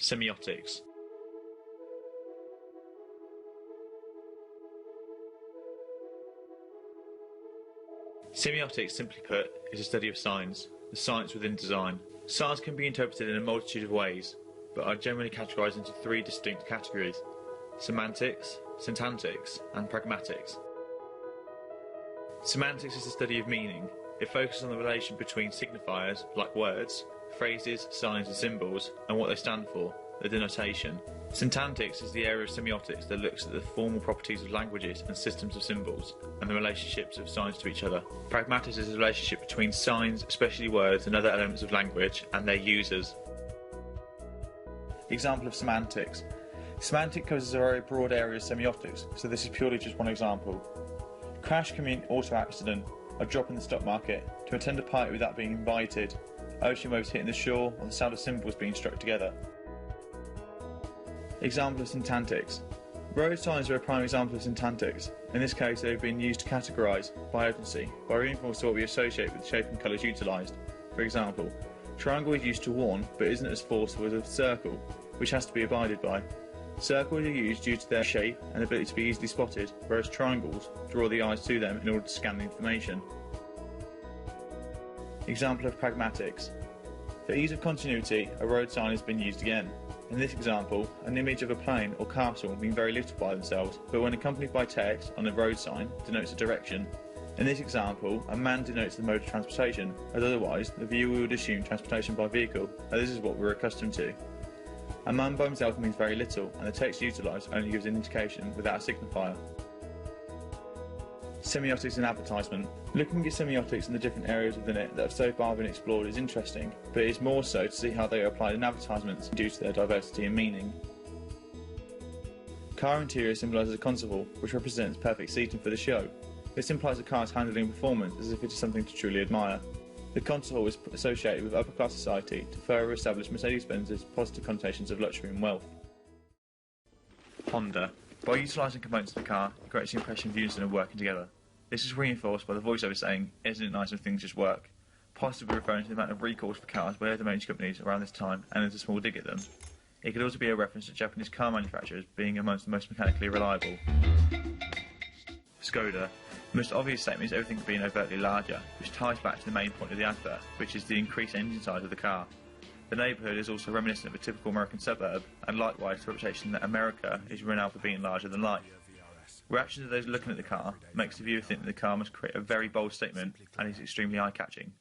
Semiotics. Semiotics, simply put, is a study of signs, the science within design. Signs can be interpreted in a multitude of ways, but are generally categorized into three distinct categories: semantics, syntactics, and pragmatics. Semantics is the study of meaning. It focuses on the relation between signifiers, like words, phrases, signs and symbols, and what they stand for, the denotation. Syntactics is the area of semiotics that looks at the formal properties of languages and systems of symbols, and the relationships of signs to each other. Pragmatics is the relationship between signs, especially words and other elements of language, and their users. Example of semantics. Semantic covers a very broad area of semiotics, so this is purely just one example. Crash can mean auto accident, a drop in the stock market, to attend a party without being invited, ocean waves hitting the shore, or the sound of cymbals being struck together. Example of syntactics. Road signs are a prime example of syntactics. In this case, they have been used to categorise, by urgency, by reinforcing what we associate with the shape and colours utilised. For example, triangle is used to warn, but isn't as forceful as a circle, which has to be abided by. Circles are used due to their shape and ability to be easily spotted, whereas triangles draw the eyes to them in order to scan the information. Example of pragmatics. For ease of continuity, a road sign has been used again. In this example, an image of a plane or castle mean very little by themselves, but when accompanied by text on a road sign, denotes a direction. In this example, a man denotes the mode of transportation, as otherwise the viewer would assume transportation by vehicle, and this is what we're accustomed to. A man by himself means very little, and the text utilised only gives an indication without a signifier. Semiotics and advertisement. Looking at semiotics and the different areas within it that have so far been explored is interesting, but it is more so to see how they are applied in advertisements due to their diversity and meaning. Car interior symbolises a console, which represents perfect seating for the show. This implies the car's handling performance as if it is something to truly admire. The console is associated with upper class society to further establish Mercedes-Benz's positive connotations of luxury and wealth. Honda. By utilising components of the car, it creates the impression of unison and working together. This is reinforced by the voiceover saying, "Isn't it nice when things just work?" possibly referring to the amount of recalls for cars by other major companies around this time and as a small dig at them. It could also be a reference to Japanese car manufacturers being amongst the most mechanically reliable. Skoda. The most obvious statement is everything being overtly larger, which ties back to the main point of the advert, which is the increased engine size of the car. The neighbourhood is also reminiscent of a typical American suburb, and likewise the reputation that America is renowned for being larger than life. Reaction to those looking at the car makes the viewer think that the car must create a very bold statement and is extremely eye-catching.